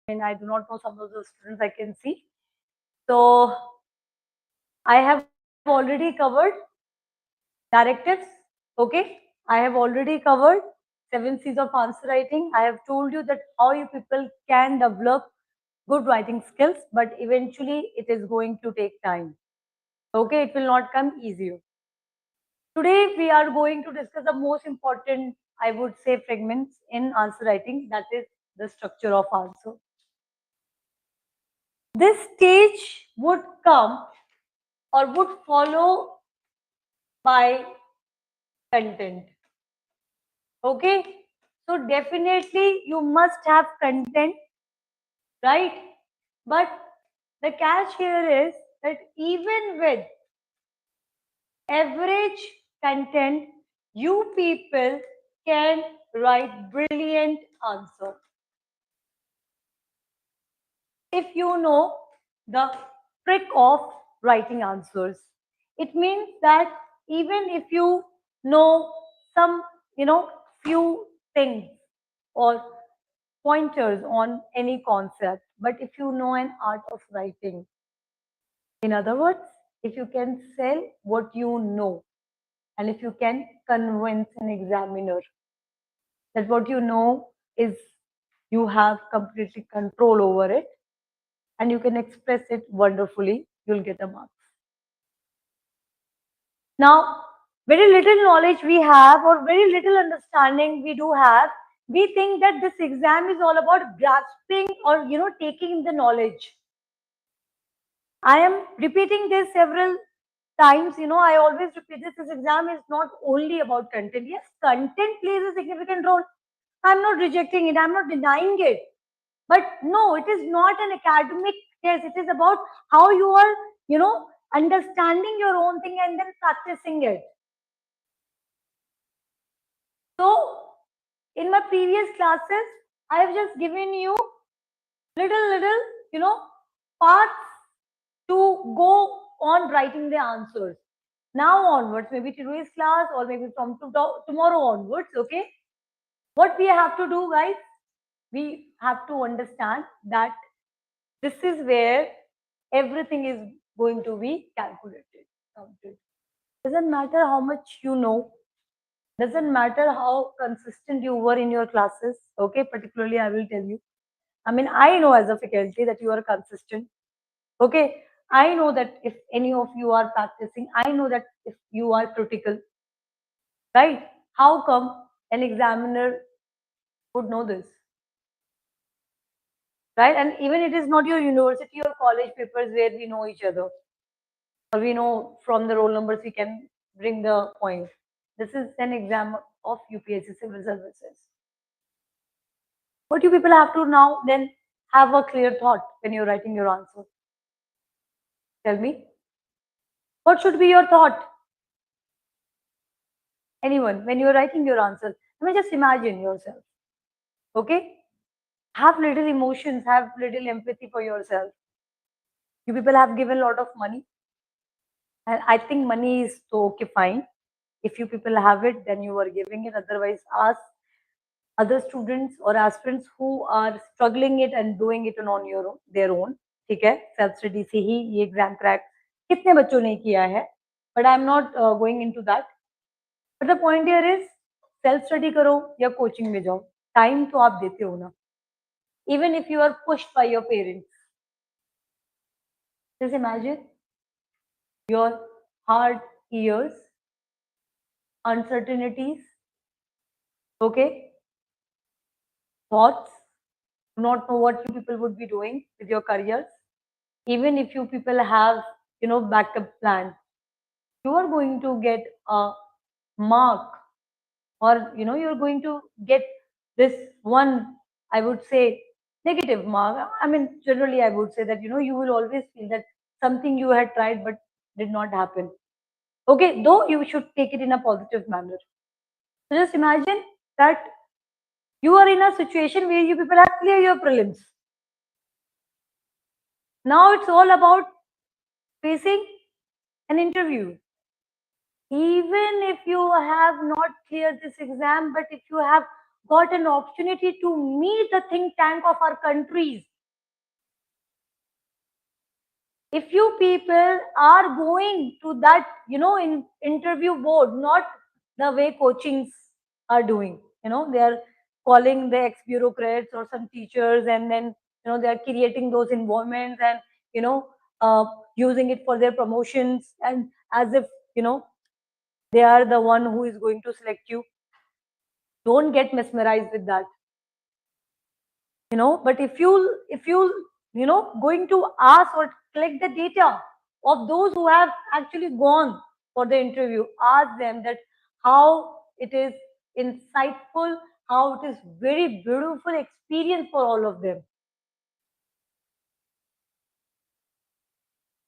mean, I do not know some of the students I can see. So I have already covered directives. Okay, I have already covered 7 C's of answer writing. I have told you that how you people can develop good writing skills, but eventually it is going to take time. Okay, it will not come easy. Today we are going to discuss the most important, I would say, fragments in answer writing, that is the structure of answer. This stage would come or would follow by content. Okay, so definitely you must have content, right? But the catch here is that even with average content, you people can write brilliant answer if you know the trick of writing answers. It means that even if you know some, few things or pointers on any concept, but if you know an art of writing, in other words, if you can sell what you know, and if you can convince an examiner that what you know is you have completely control over it and you can express it wonderfully, you'll get a mark. Now, very little knowledge we have or very little understanding we do have, we think that this exam is all about grasping or taking the knowledge. I am repeating this several times. I always repeat this exam is not only about content. Yes, content plays a significant role. I'm not rejecting it, I'm not denying it. But no, it is not an academic test. It is about how you are, understanding your own thing and then practicing it. So, in my previous classes, I have just given you little, paths to go on writing the answers. Now onwards, maybe today's class or maybe from tomorrow onwards, okay? What we have to do, guys, we have to understand that this is where everything is going to be calculated, counted. Doesn't matter how much you know, doesn't matter how consistent you were in your classes, okay? Particularly, I will tell you. I mean, I know as a faculty that you are consistent, okay? I know that if any of you are practicing, I know that if you are critical, right? How come an examiner would know this, right? And even it is not your university or college papers where we know each other, or we know from the roll numbers we can bring the point. This is an exam of UPSC Civil Services. What you people have to now then have a clear thought when you're writing your answer. Tell me, what should be your thought? Anyone, when you're writing your answer, I mean, just imagine yourself, okay? Have little emotions, have little empathy for yourself. You people have given a lot of money, and I think money is so okay, fine. If you people have it, then you are giving it. Otherwise, ask other students or aspirants who are struggling it and doing it on their own. ठीक है, self study से ही ये exam crack कितने बच्चों ने किया है, but I am not going into that. But the point here is self study करो या coaching में जाओ, time तो आप देते हो ना, even if you are pushed by your parents. Just imagine your hard years, uncertainties, okay, thoughts, do not know what you people would be doing with your careers. Even if you people have, backup plan, you are going to get a mark, or you're going to get this one, I would say, negative mark. I mean, generally I would say that you will always feel that something you had tried but did not happen. Okay, though you should take it in a positive manner. So just imagine that you are in a situation where you people have cleared your prelims. Now it's all about facing an interview. Even if you have not cleared this exam, but if you have got an opportunity to meet the think tank of our countries, if you people are going to that, in interview board, not the way coachings are doing, they are calling the ex-bureaucrats or some teachers, and then, they are creating those environments, and, you know, using it for their promotions, and as if, they are the one who is going to select you. Don't get mesmerized with that. But if you going to ask or collect the data of those who have actually gone for the interview, ask them that how it is insightful, how it is very beautiful experience for all of them,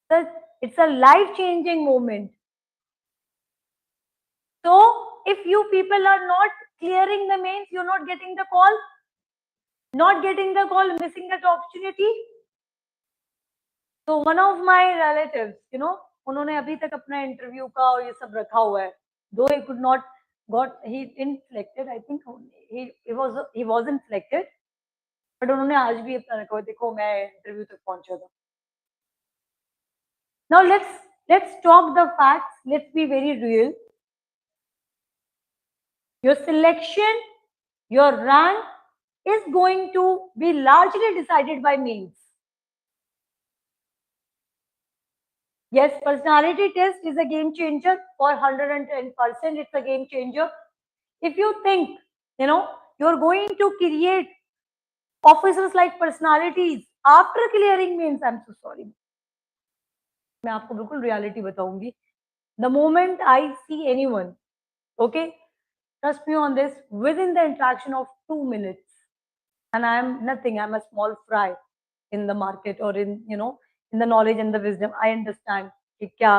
that it's a life changing moment. So if you people are not clearing the mains, you're not getting the call, missing that opportunity. तो one of my relatives, उन्होंने अभी तक अपना interview का और ये सब रखा हुआ है, दो he could not got, he didn't selected, I think he wasn't selected, but उन्होंने आज भी अपना रखा हुआ है, देखो मैं इंटरव्यू तक पहुंचा था. Now let's talk the facts, let's be very real. Your selection, your rank is going to be largely decided by means. Yes, personality test is a game changer for 110%. It's a game changer. If you think, you're going to create officers like personalities after clearing means, I'm so sorry. मैं आपको बिल्कुल reality बताऊंगी. The moment I see anyone, okay, trust me on this, within the interaction of 2 minutes, and I am nothing, I'm a small fry in the market or in the knowledge and the wisdom. I understand कि क्या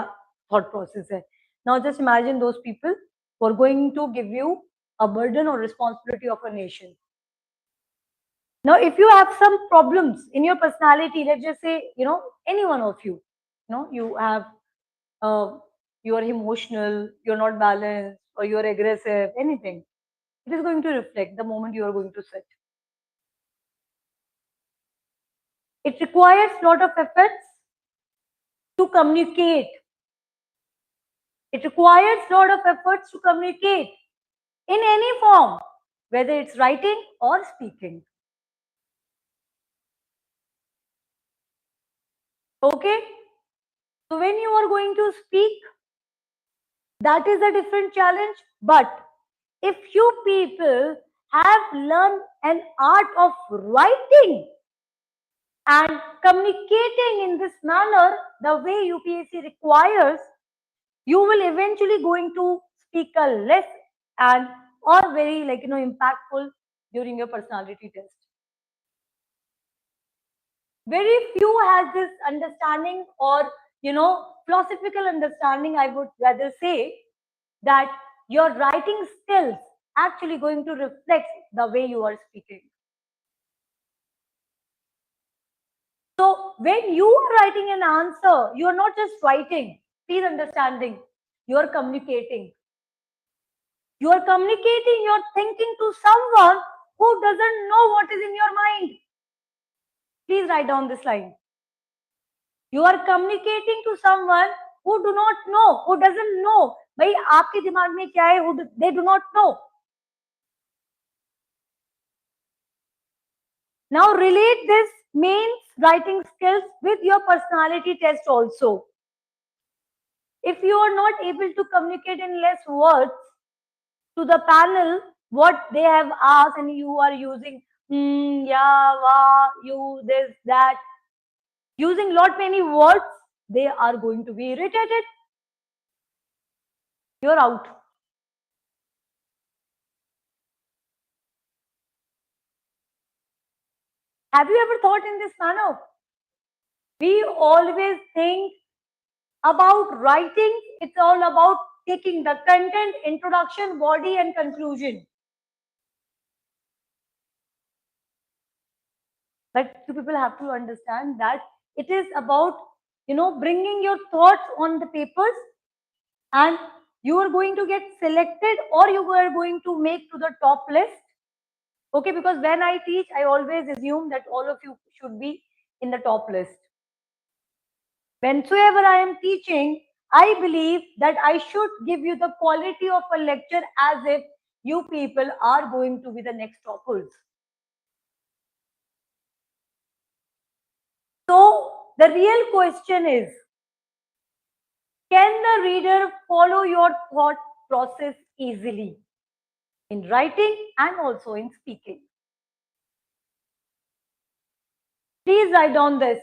thought process है. Now just imagine those people who are going to give you a burden or responsibility of a nation. Now if you have some problems in your personality, let's just say, any one of you, you have you are emotional, you're not balanced, or you're aggressive, anything, it is going to reflect the moment you are going to sit. It requires a lot of efforts to communicate. It requires a lot of efforts to communicate in any form, whether it's writing or speaking. Okay? So when you are going to speak, that is a different challenge. But if you people have learned an art of writing and communicating in this manner, the way UPSC requires, you will eventually going to speak a less and or very impactful during your personality test. Very few has this understanding or philosophical understanding, I would rather say, that your writing skills actually going to reflect the way you are speaking. So when you are writing an answer, you are not just writing, please understanding, you are communicating. You are communicating your thinking to someone who doesn't know what is in your mind. Please write down this line. You are communicating to someone who do not know, who doesn't know. भाई आपके दिमाग में क्या है? They do not know. Now relate this means writing skills with your personality test also. If you are not able to communicate in less words to the panel what they have asked, and you are using yeah, wah, you, this, that, using lot many words, they are going to be irritated. You're out. Have you ever thought in this manner? We always think about writing, it's all about taking the content, introduction, body, and conclusion. But you people have to understand that it is about, bringing your thoughts on the papers, and you are going to get selected or you are going to make to the top list. Okay, because when I teach, I always assume that all of you should be in the top list. Whensoever I am teaching, I believe that I should give you the quality of a lecture as if you people are going to be the next toppers. So the real question is, can the reader follow your thought process easily in writing and also in speaking? Please write down this.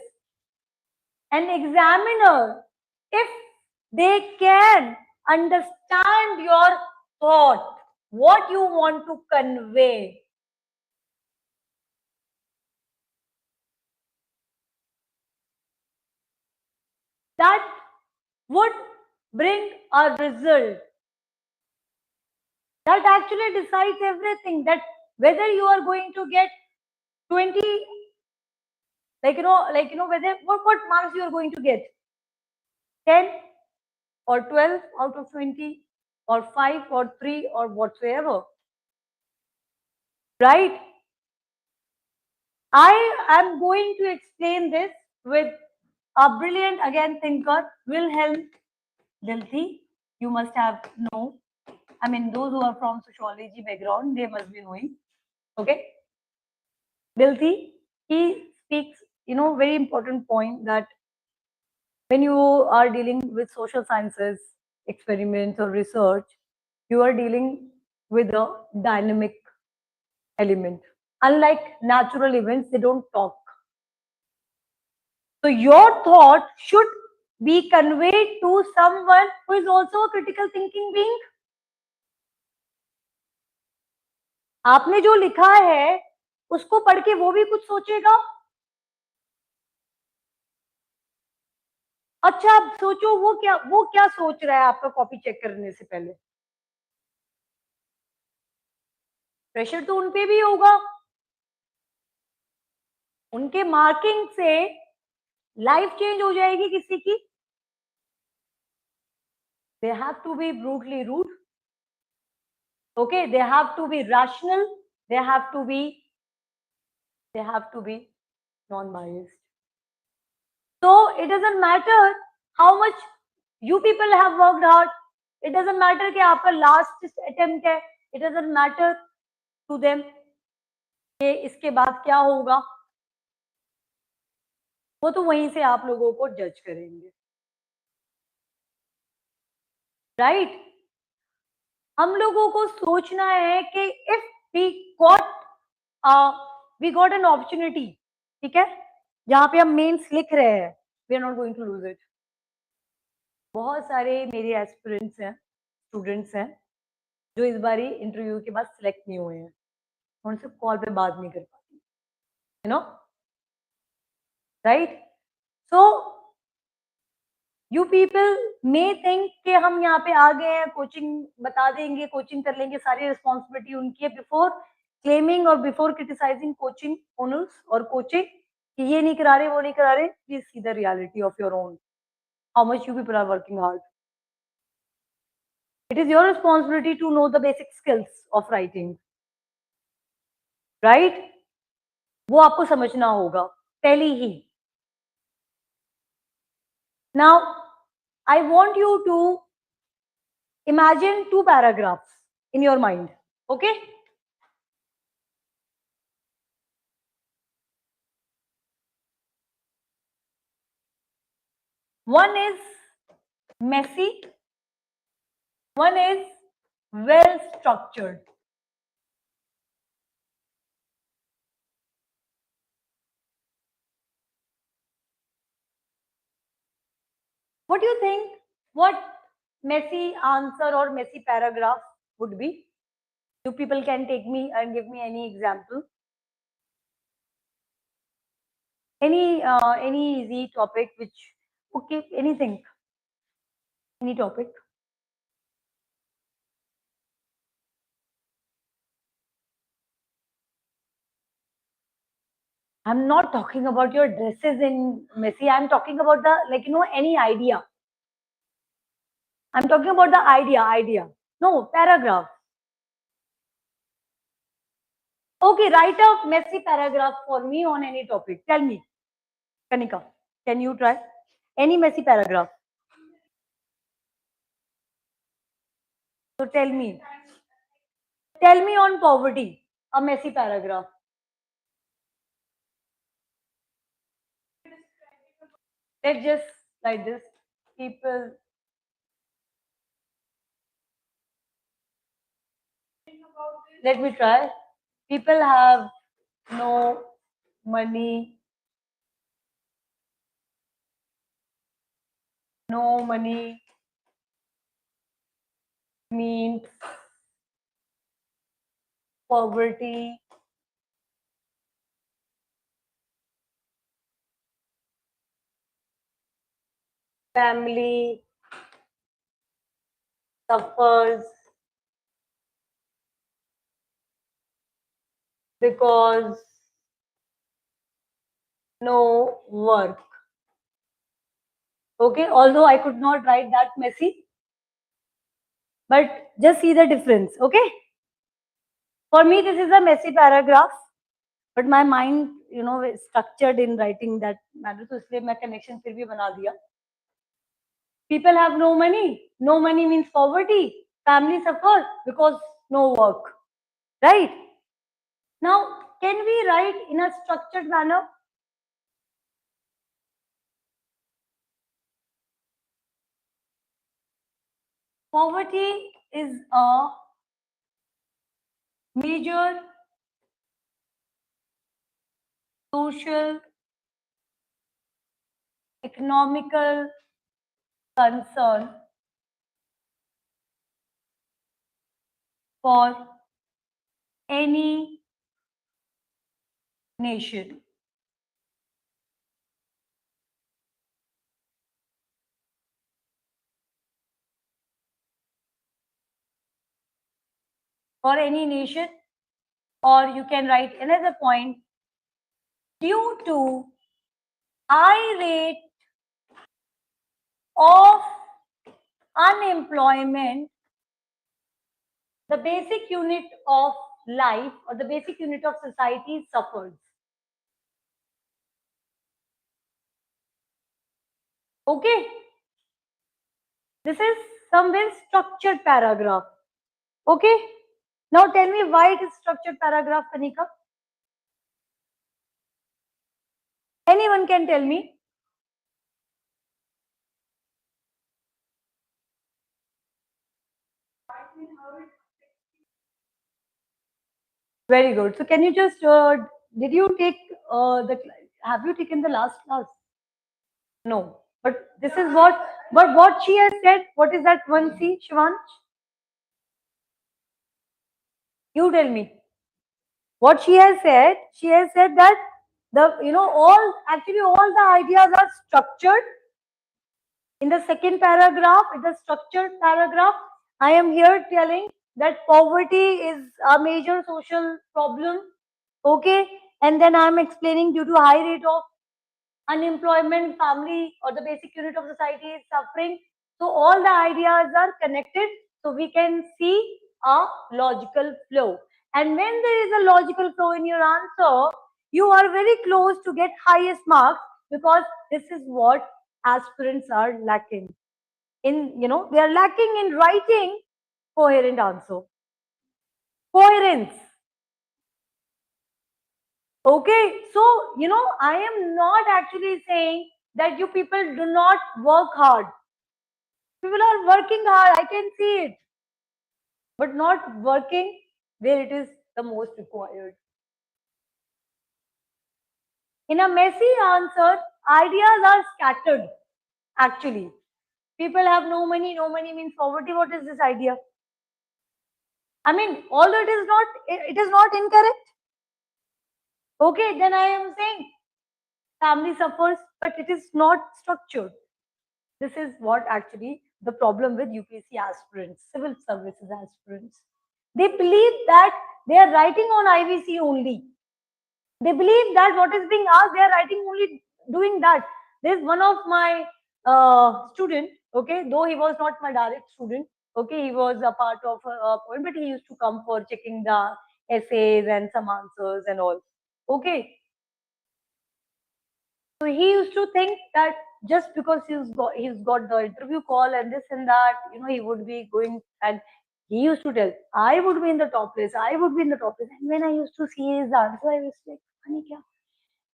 An examiner, if they can understand your thought, what you want to convey, that would bring a result that actually decides everything, that whether you are going to get 20, whether what marks you are going to get, 10 or 12 out of 20 or 5 or 3 or whatsoever, right? I am going to explain this with a brilliant again thinker, Wilhelm Dilthey. You must have know. I mean, those who are from sociology background, they must be knowing. Okay, Dilthey, he speaks, very important point, that when you are dealing with social sciences, experiments or research, you are dealing with a dynamic element. Unlike natural events, they don't talk. So your thought should be conveyed to someone who is also a critical thinking being. आपने जो लिखा है उसको पढ़ के वो भी कुछ सोचेगा. अच्छा, अब सोचो वो क्या सोच रहा है आपका कॉपी चेक करने से पहले. प्रेशर तो उन पे भी होगा. उनके मार्किंग से लाइफ चेंज हो जाएगी किसी की. They have to be brutally rude. Okay, they have to be rational. They have to be non-biased. So it doesn't matter how much you people have worked hard. It doesn't matter कि आपका last attempt है. It doesn't matter to them कि इसके बाद क्या होगा. वो तो वहीं से आप लोगों को जज करेंगे, राइट? हम लोगों को सोचना है कि if we got an opportunity, ठीक है, जहां पे हम मेंस लिख रहे हैं, we are not going to lose it. बहुत सारे मेरे एस्पिरेंट्स हैं, स्टूडेंट्स हैं, जो इस बारी इंटरव्यू के बाद सिलेक्ट नहीं हुए हैं. उनसे कॉल पे बात नहीं कर पाती, right? So you people may think कि हम यहाँ पे आ गए हैं, कोचिंग बता देंगे, कोचिंग कर लेंगे, सारी रिस्पॉन्सिबिलिटी उनकी है. बिफोर क्लेमिंग और बिफोर क्रिटिसाइजिंग कोचिंग ओनर्स और कोचिंग कि ये नहीं करा रहे, वो नहीं करा रहे, please see the reality of your own, how much you people are working hard. It is your responsibility to know the basic skills of writing, right? वो आपको समझना होगा पहले ही. Now I want you to imagine 2 paragraphs in your mind. Okay? One is messy, one is well structured. What do you think? What messy answer or messy paragraph would be? You people can take me and give me any example. Any easy topic which, okay, anything, any topic. I'm not talking about your dresses in messy. I'm talking about the, any idea. I'm talking about the idea. No, paragraph. Okay, write a messy paragraph for me on any topic. Tell me. Kanika, can you try? Any messy paragraph. So tell me on poverty, a messy paragraph. Let's just like this. People, let me try. People have no money, no money means poverty. Family suffers because no work. Okay, although I could not write that messy, but just see the difference. Okay, for me, this is a messy paragraph, but my mind, is structured in writing that manner. So इसलिए मैं connection फिर भी बना दिया. People have no money. No money means poverty. Family suffers because no work. Right? Now, can we write in a structured manner? Poverty is a major social, economical concern for any nation. For any nation, or you can write another point, due to high rate of unemployment, the basic unit of life or the basic unit of society suffers. Okay, this is some well structured paragraph. Okay, now tell me why it is structured paragraph, Kanika. Anyone can tell me. Very good. So can you just did you take have you taken the last class? No. But this is what she has said. What is that one C, Shivansh? You tell me. What she has said that all the ideas are structured. In the second paragraph, in the structured paragraph, I am here telling that poverty is a major social problem. Okay, and then I am explaining due to high rate of unemployment, family or the basic unit of society is suffering. So all the ideas are connected. So we can see a logical flow. And when there is a logical flow in your answer, you are very close to get highest marks because this is what aspirants are lacking. They are lacking in writing coherent answer. Coherence. Okay, so I am not actually saying that you people do not work hard. People are working hard, I can see it, but not working where it is the most required. In a messy answer, ideas are scattered. Actually, people have no money. No money means poverty. What is this idea? I mean, although it is not incorrect. Okay, then I am saying family suffers, but it is not structured. This is what actually the problem with UPSC aspirants, civil services aspirants. They believe that they are writing on IVC only. They believe that what is being asked, they are writing only doing that. There's one of my student, okay, though he was not my direct student, okay, he was a part of a point, but he used to come for checking the essays and some answers and all. Okay, So he used to think that just because he's got the interview call and this and that, he would be going, and he used to tell, I would be in the top place, I would be in the top place. And when I used to see his answer, I was like, "Honey, kya?"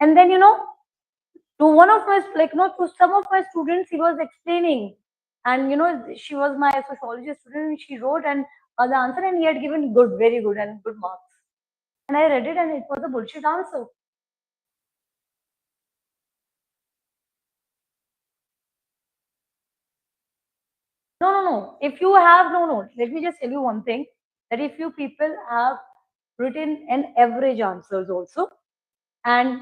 And then to one of my to some of my students, he was explaining, and she was my sociology student, and she wrote and the answer, and he had given good, very good, and good marks. And I read it, and it was a bullshit answer. No, no, no. If you have, no, no. Let me just tell you one thing, that if you people have written an average answers also, and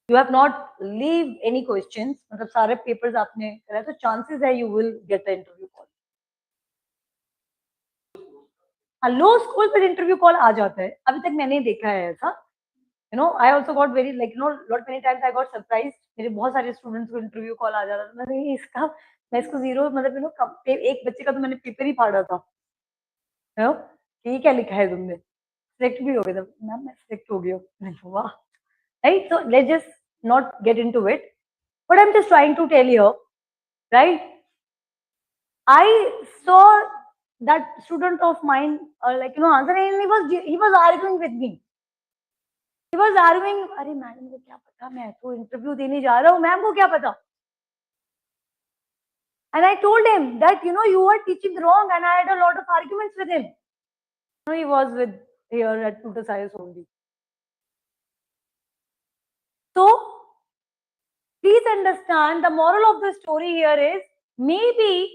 you have not leave any questions, मतलब सारे papers आपने करा, तो chances है you will get the interview call. हाँ, low school पर interview call आ जाता है. अभी तक मैंने देखा है ऐसा. I also got very lot many times I got surprised. मेरे बहुत सारे students को interview call आ जाता था. मैं इसको zero मतलब एक बच्चे का तो मैंने पेपर ही फाड़ा था. ये क्या लिखा है तुमने? सिलेक्ट भी हो गए थे. मैम मैं सिलेक्ट हो गई हूँ. वाह. Right? So let's just not get into it. What I'm just trying to tell you, right? I saw that student of mine, answering, and he was arguing with me. He was arguing, अरे madam को क्या पता, मैं तो interview देने जा रहा हूँ, मैम को क्या पता? And I told him that you are teaching wrong, and I had a lot of arguments with him. He was with here at Tutor Science only. So please understand, the moral of the story here is, maybe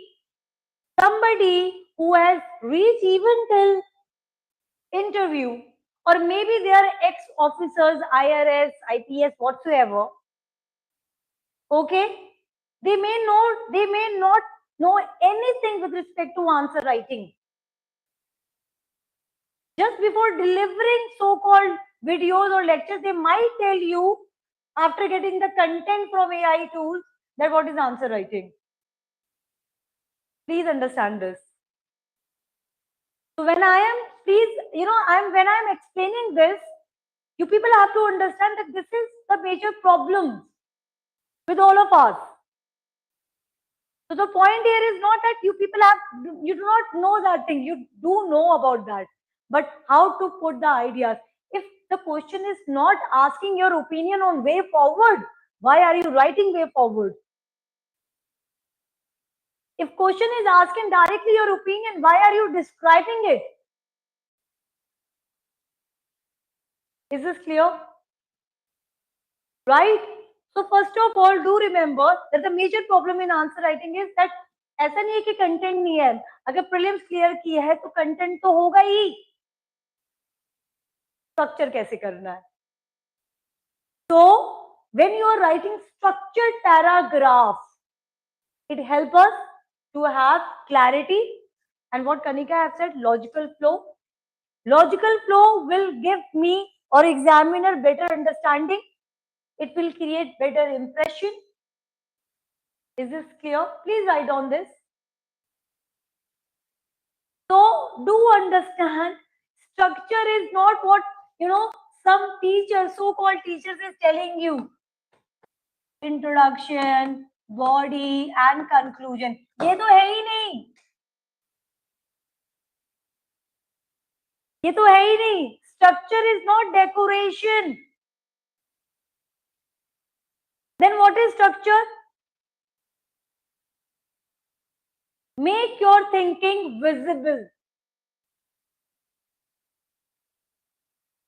somebody who has reached even till interview, or maybe they are ex-officers, IRS, IPS, whatsoever, okay, they may not know anything with respect to answer writing. Just before delivering so-called videos or lectures, they might tell you, after getting the content from AI tools, that what is answer writing. Please understand this. So when I am, when I am explaining this, you people have to understand that this is the major problem with all of us. So the point here is not that you do not know that thing. You do know about that, but how to put the ideas. If the question is not asking your opinion on way forward, why are you writing way forward? If question is asking directly your opinion, why are you describing it? Is this clear? Right? So first of all, do remember that the major problem in answer writing is that ऐसा नहीं है कि content नहीं है. अगर prelims clear किया है तो कंटेंट तो होगा ही. स्ट्रक्चर कैसे करना है? So when you are writing structured paragraph, it helps us to have clarity, and what Kanika have said, logical flow. Logical flow will give me or examiner better understanding. It will create better impression. Is this clear? Please write on this. So do understand, structure is not what some teachers, so-called teachers, is telling you. Introduction, body and conclusion. ये तो है ही नहीं. ये तो है ही नहीं. Structure is not decoration. Then what is structure? Make your thinking visible.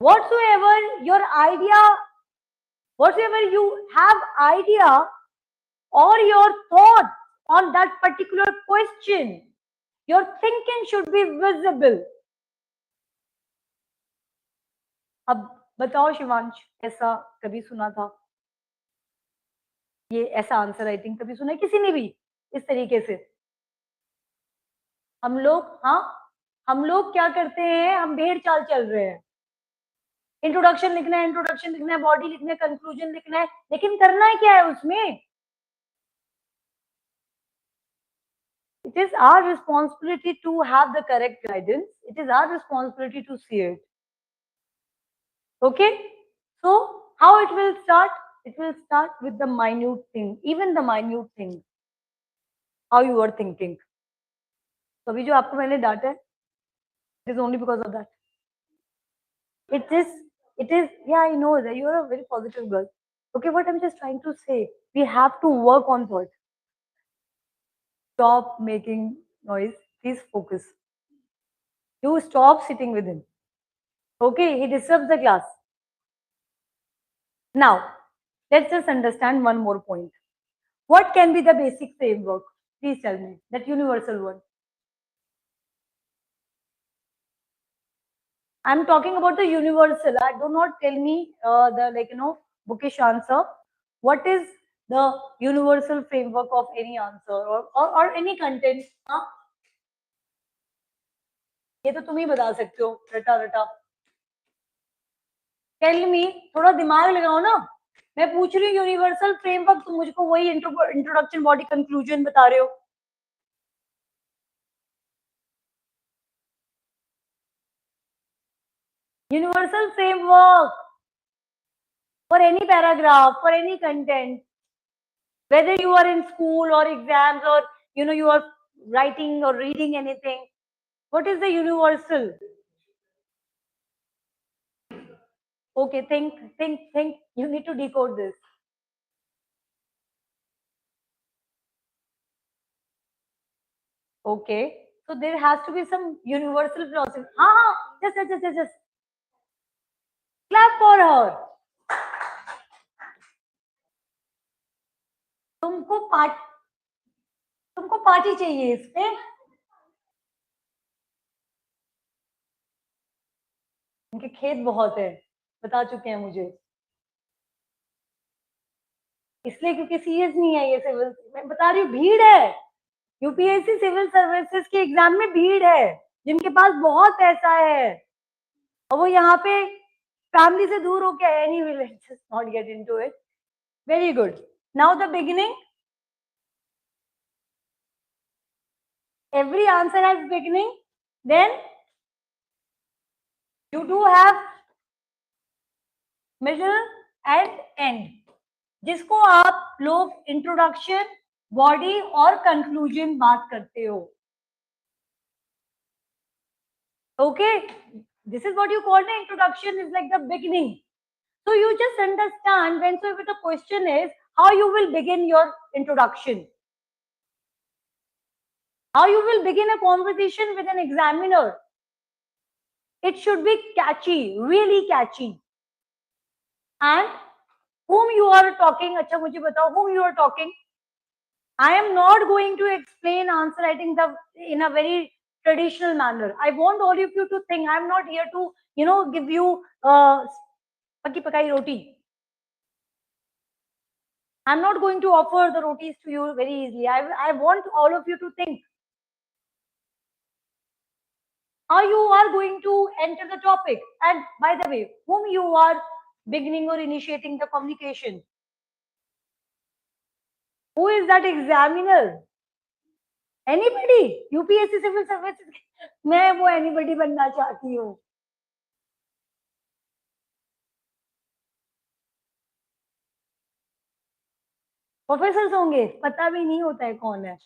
Whatsoever your idea, whatsoever you have idea or your thought on that particular question, your thinking should be visible. अब बताओ शिवांश, ऐसा कभी सुना था? ये ऐसा answer writing कभी सुना है किसी ने भी इस तरीके से? हम लोग क्या करते हैं? हम भेड़ चाल चल रहे हैं. इंट्रोडक्शन लिखना है, बॉडी लिखना है, कंक्लूजन लिखना है, लेकिन करना है क्या है उसमें? It is our responsibility to have the correct guidance. It is our responsibility to see it. Okay? So How it will start? It will start with the minute thing, even the minute thing, how you are thinking. तो अभी जो आपको मैंने डांटा है, it is only because of that. It is, yeah, I know that you are a very positive girl. Okay, what I'm just trying to say, we have to work on what? Stop making noise. Please focus. You stop sitting with him. Okay, he disturbs the class. Now, let's just understand one more point. What can be the basic framework? Please tell me, that universal one. I'm talking about the universal. Do not tell me the bookish answer. What is the universal framework of any answer or any content? हाँ? ये तो तुम ही बता सकते हो रटा रटा. Tell me, थोड़ा दिमाग लगाओ ना. मैं पूछ रही हूँ यूनिवर्सल फ्रेमवर्क, तुम मुझको वही इंट्रोडक्शन बॉडी कंक्लूजन बता रहे हो. Universal framework for any paragraph, for any content, whether you are in school or exams or you are writing or reading anything. What is the universal? Okay, think. You need to decode this. Okay, so there has to be some universal philosophy. Just clap for her. तुमको party चाहिए इसमें. उनके खेत बहुत है, बता चुके हैं मुझे. इसलिए क्योंकि सीरियस नहीं है ये सिविल. मैं बता रही हूँ, भीड़ है. यूपीएससी सिविल सर्विसेज के एग्जाम में भीड़ है, जिनके पास बहुत पैसा है और वो यहाँ पे फैमिली से दूर होके आए. Anyway, let's just not get into it. Very good. Now the beginning. Every answer has beginning, then you do have middle and end, जिसको आप लोग इंट्रोडक्शन, बॉडी और कंक्लूजन बात करते हो. Okay, this is what you call the introduction, is like the beginning. So you just understand whenever the question is how you will begin your introduction, how you will begin a conversation with an examiner. It should be catchy, really catchy. And whom you are talking, अच्छा मुझे बताओ whom you are talking. I am not going to explain answer writing in a very traditional manner. I want all of you to think. I am not here to give you paki pakai roti. I'm not going to offer the rotis to you very easily. I want all of you to think how you are going to enter the topic. And by the way, whom you are beginning or initiating the communication. Who is that examiner? Anybody? UPSC Civil Services. मैं वो anybody बनना चाहती हूँ. Professors होंगे, पता भी नहीं होता है कौन है.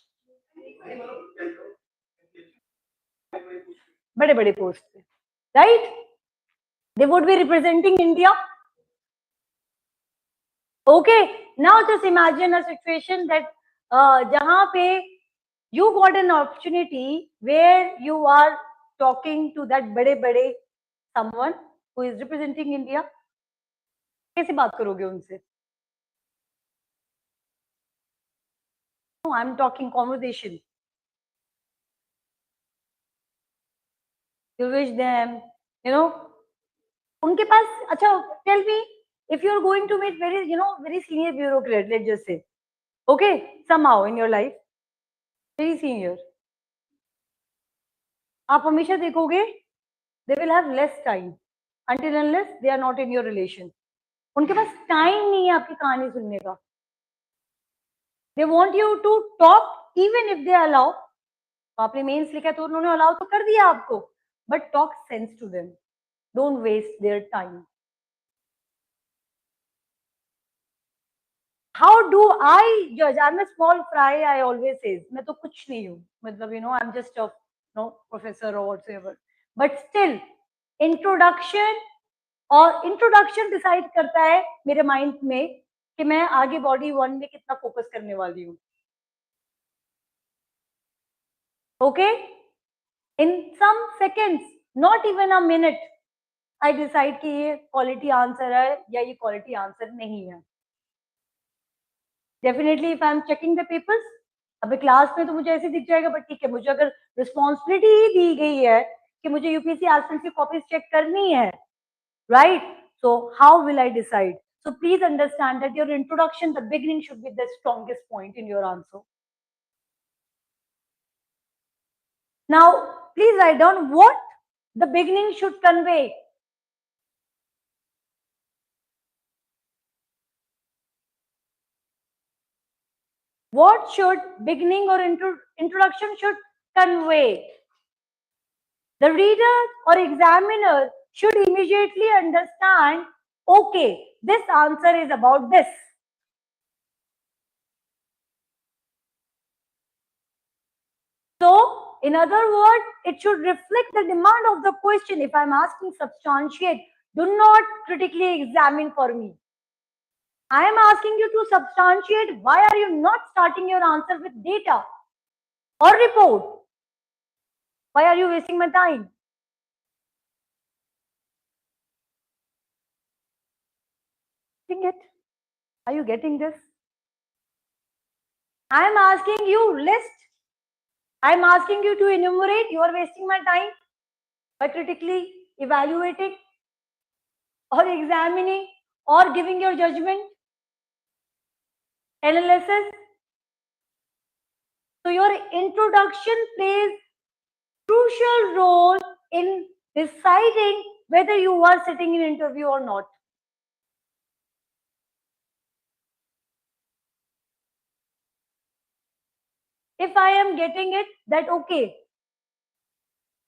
बड़े बड़े पोस्ट पे, right? They would be representing India. Okay, now just imagine a situation that जहाँ पे you got an opportunity where you are talking to that बड़े बड़े someone who is representing India. कैसे बात करोगे उनसे? No, I'm talking conversation. You wish them, उनके पास. अच्छा, tell me, if you're going to meet very senior bureaucrat, let's just say, okay, somehow in your life, very senior, आप हमेशा देखोगे they will have less time until unless they are not in your relation. उनके पास time नहीं है आपकी कहानी सुनने का. They want you to talk even if they allow. तो आपने मेंस लिखा तो उन्होंने अलाउ तो कर दिया आपको, but talk sense to them. Don't waste their time. How do I judge? I'm a small fry, I always say. मैं तो कुछ नहीं हूँ. मतलब, I'm just a professor or whatsoever. But still, introduction और इंट्रोडक्शन डिसाइड करता है मेरे माइंड में कि मैं आगे बॉडी 1 में कितना फोकस करने वाली हूँ. Okay, in some seconds, not even a minute, I decide कि ये क्वालिटी आंसर है या ये क्वालिटी आंसर नहीं है. Definitely if I am checking the papers, अभी क्लास में तो मुझे ऐसे दिख जाएगा, बट ठीक है, मुझे अगर रिस्पॉन्सिबिलिटी ही दी गई है कि मुझे यूपीएससी एस्पिरेंट्स की कॉपीज चेक करनी है, right? So how will I decide? So please understand that your introduction, the beginning should be the strongest point in your answer. Now, please write down what the beginning should convey. What should beginning or introduction should convey? The reader or examiner should immediately understand, okay, this answer is about this. So, in other words, it should reflect the demand of the question. If I'm asking substantiate, do not critically examine for me. I am asking you to substantiate. Why are you not starting your answer with data or report? Why are you wasting my time? Getting it? Are you getting this? I am asking you list. I am asking you to enumerate. You are wasting my time by critically evaluating or examining or giving your judgment, analysis. So your introduction plays crucial role in deciding whether you are sitting in interview or not. If I am getting it, that okay,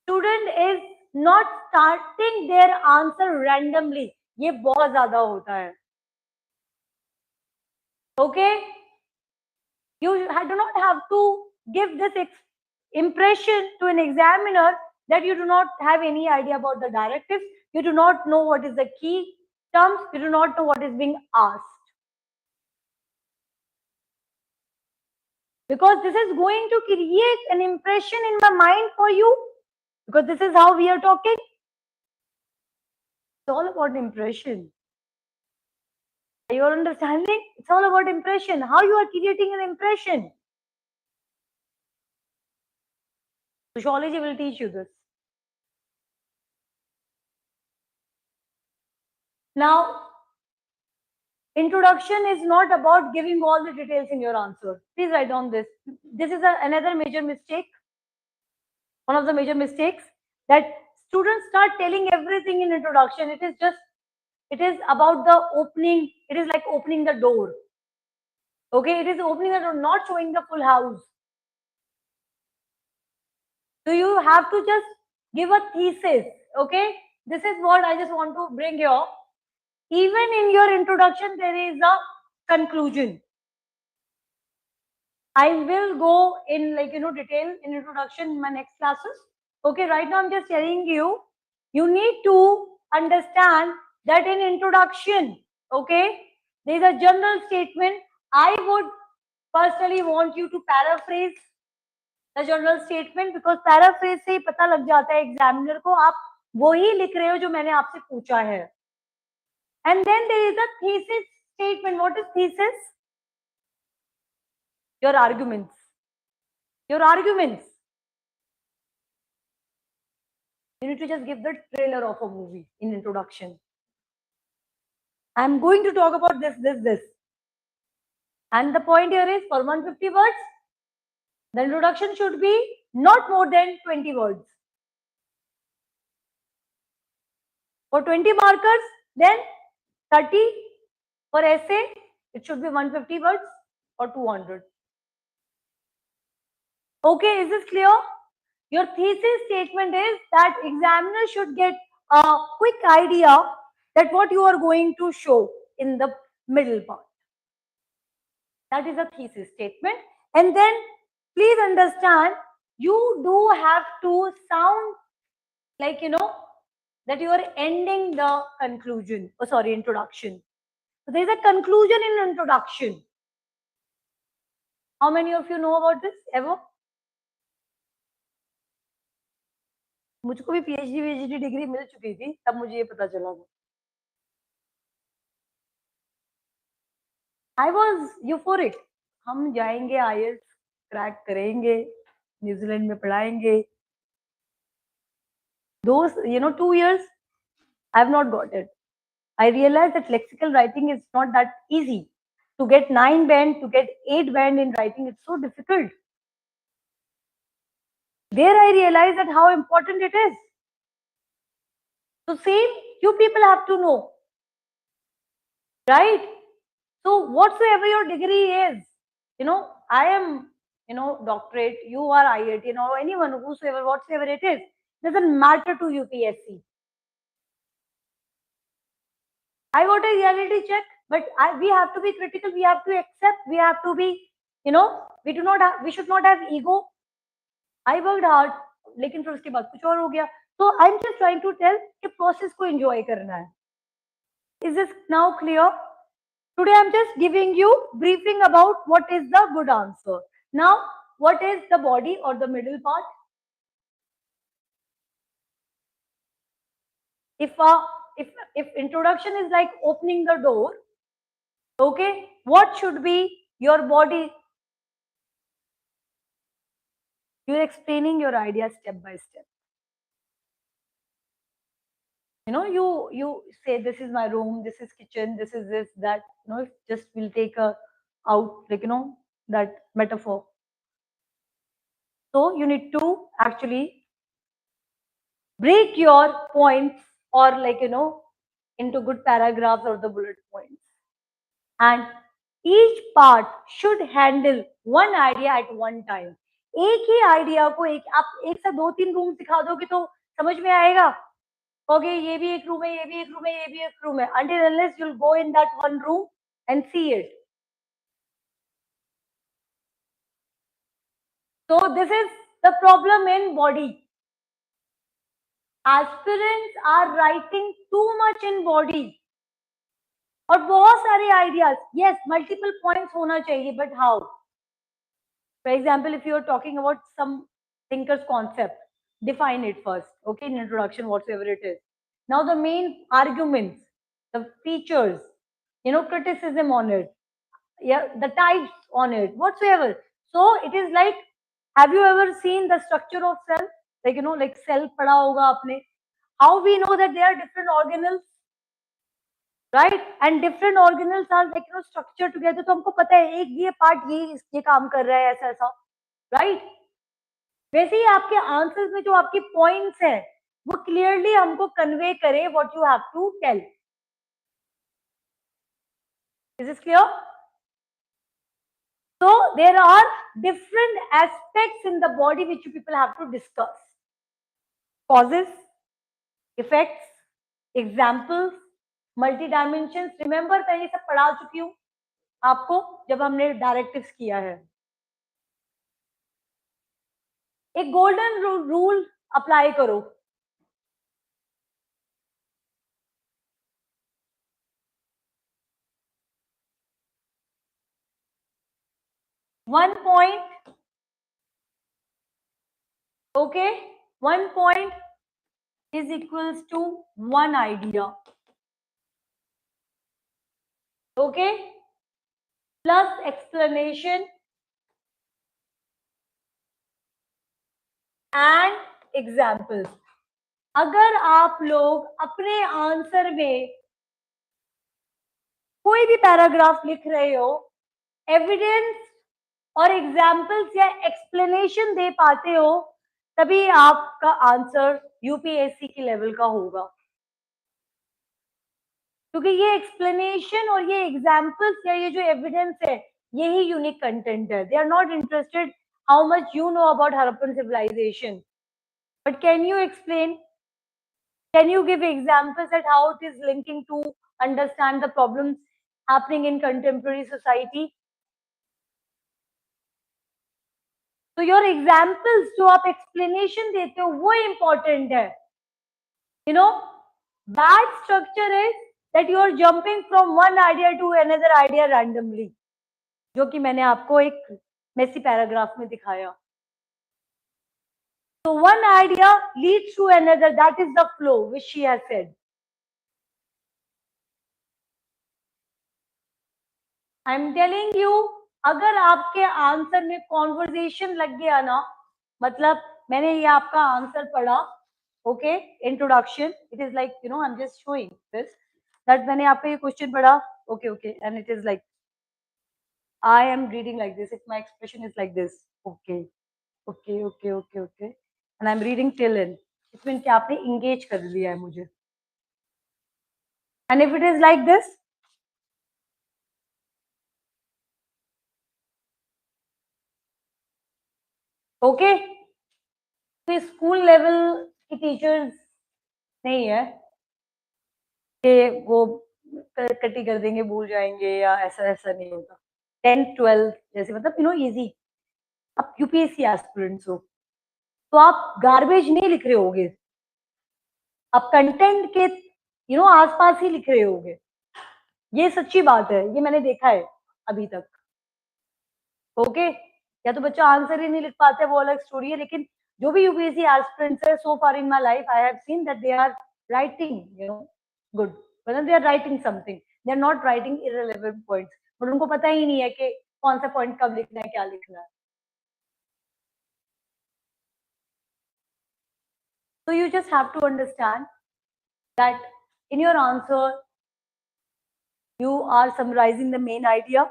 student is not starting their answer randomly. ये बहुत ज्यादा होता है. Okay, you do not have to give this impression to an examiner that you do not have any idea about the directives, you do not know what is the key terms, you do not know what is being asked. Because this is going to create an impression in my mind for you, because this is how we are talking. It's all about impression. Are you all understanding? It's all about impression. How you are creating an impression. Sociology will teach you this. Now, introduction is not about giving all the details in your answer. Please write down this. This is another major mistake. One of the major mistakes, that students start telling everything in introduction. It is about the opening. It is like opening the door. Okay, it is opening the door, not showing the full house. So you have to just give a thesis. Okay, this is what I just want to bring here. Even in your introduction, there is a conclusion. I will go in detail in introduction in my next classes. Okay, right now I'm just telling you, you need to understand that in introduction, okay, there is a general statement. I would personally want you to paraphrase the general statement, because paraphrase से ही पता लग जाता है examiner को आप वो ही लिख रहे हो जो मैंने आपसे पूछा है. And then there is a thesis statement. What is thesis? Your arguments. Your arguments. You need to just give the trailer of a movie in introduction. I'm going to talk about this. And the point here is, for 150 words, the introduction should be not more than 20 words. For 20 markers, then 30. For essay, it should be 150 words or 200. Okay, is this clear? Your thesis statement is that examiner should get a quick idea that what you are going to show in the middle part. That is a thesis statement. And then please understand, you do have to sound like, that you are ending the conclusion. Oh, sorry, introduction. So there is a conclusion in introduction. How many of you know about this ever? मुझको भी PhD degree मिल चुकी थी, तब मुझे ये पता चला था. I was euphoric. हम जाएंगे IELTS क्रैक करेंगे, न्यूजीलैंड में पढ़ाएंगे. Those 2 years, I have not got it. I realized that lexical writing is not that easy. To get 9 band, to get 8 band in writing, it's so difficult. There I realized that how important it is. So same, you people have to know, right? So whatsoever your degree is, I am, doctorate, you are IIT, anyone, whosoever, whatsoever it is, doesn't matter to UPSC. I got a reality check, but we have to be critical, we have to accept, we have to be, we should not have ego. I worked hard, लेकिन फिर उसके बाद कुछ और हो गया. So I'm just trying to tell कि process को enjoy करना है. Is this now clear? Today I'm just giving you briefing about what is the good answer. Now, what is the body or the middle part? If introduction is like opening the door, okay, what should be your body? You're explaining your idea step by step. You say this is my room, this is kitchen, this is this, that, just we'll take a out, like, that metaphor. So you need to actually break your points, or like, into good paragraphs or the bullet points. And each part should handle one idea at one time. एक ही idea को आप एक साथ 2-3 room दिखा दोगे तो समझ में आएगा. ओके, ये भी एक रूम है, ये भी एक रूम है, ये भी एक रूम है. Until unless you'll go in that one room and see it. So this is the problem in body. Aspirants are writing too much in body. और बहुत सारे आइडियाज. यस, मल्टीपल पॉइंट्स होना चाहिए, but how? For example, if you are talking about some thinkers concept, define it first, okay, in introduction, whatever it is. Now the main arguments, the features, criticism on it, yeah, the types on it, whatsoever. So it is like, have you ever seen the structure of cell? Like, like cell पढ़ा होगा आपने. How we know that they are different organelles? Right? And different organelles are like, structured together. तो हमको पता है एक ये part ये काम कर रहा है, ऐसा ऐसा. राइट? वैसे ही आपके आंसर्स में जो आपके पॉइंट्स हैं वो क्लियरली हमको कन्वे करे what you have to tell. Is this clear? So there are different aspects in the body which you people have to discuss. Causes, effects, examples, multi dimension. Remember, मैं ये सब पढ़ा चुकी हूँ आपको जब हमने डायरेक्टिव्स किया है. एक गोल्डन रूल अप्लाई करो. One point, okay, 1 point is equals to 1 idea, okay, plus explanation and examples. अगर आप लोग अपने आंसर में कोई भी पैराग्राफ लिख रहे हो, एविडेंस और एग्जाम्पल्स या एक्सप्लेनेशन दे पाते हो, तभी आपका आंसर यूपीएससी के लेवल का होगा. क्योंकि ये एक्सप्लेनेशन और ये एग्जाम्पल्स या ये जो एविडेंस है, यही यूनिक कंटेंट है. They are not interested how much you know about Harappan civilisation, but can you explain, can you give examples at how it is linking to understand the problems happening in contemporary society? तो your examples जो आप explanation देते हो वो important है. You know, bad structure is that you are jumping from one idea to another idea randomly, जो कि मैंने आपको एक मेसी पैराग्राफ में दिखाया. So one idea leads to another. That is the flow which she has said. I am telling you, अगर आपके answer में कॉन्वर्जेशन लग गया ना, मतलब मैंने ये आपका आंसर पढ़ा, okay, introduction, it is like you know I am just showing this that मैंने आपका ये क्वेश्चन पढ़ा, okay okay, and it is like I am reading like this, if my expression is like this, okay okay okay okay okay, and I am reading till in, it mean कि आपने engage कर लिया है मुझे. And if it is like this, okay, तो school level की teachers नहीं है कि वो कटी कर देंगे, भूल जाएंगे, या ऐसा ऐसा नहीं होता. 10th 12th जैसे, मतलब यू नो इजी. आप यूपीएससी एस्पिरेंट्स हो तो आप गार्बेज नहीं लिख रहे होगे, आप कंटेंट के यू नो आसपास ही लिख रहे होगे. ये सच्ची बात है, ये मैंने देखा है अभी तक. ओके, या तो बच्चा आंसर ही नहीं लिख पाते, वो अलग स्टोरी है, लेकिन जो भी यूपीएससी एस्पिरेंट्स है, so far in my life I have seen that they are writing you know good, मतलब they are writing something, they are not writing irrelevant points, but उनको पता ही नहीं है कि कौन सा पॉइंट कब लिखना है, क्या लिखना है. So you just have to understand that in your answer you are summarizing the main idea,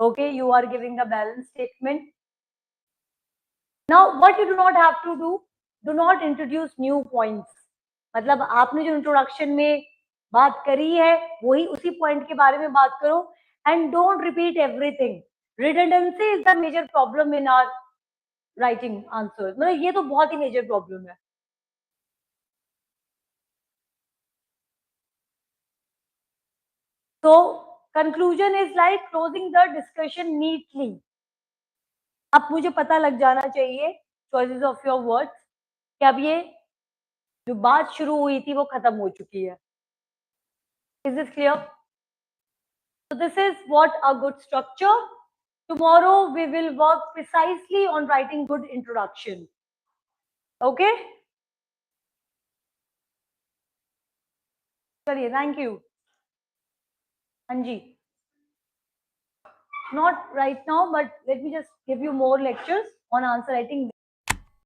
okay, you are giving the balance statement. Now what you do not have to do not introduce new points. मतलब आपने जो introduction में बात करी है वही उसी point के बारे में बात करो, and don't repeat everything. Redundancy is the major problem in our writing answer, मतलब ये तो बहुत ही मेजर प्रॉब्लम है. तो conclusion is like closing the discussion neatly. अब मुझे पता लग जाना चाहिए चॉइसेस ऑफ योर वर्ड्स कि अब ये जो बात शुरू हुई थी वो खत्म हो चुकी है. Is this clear? So this is what a good structure. Tomorrow we will work precisely on writing good introduction. Okay? चलिए, thank you. हाँ जी. Not right now, but let me just give you more lectures on answer writing.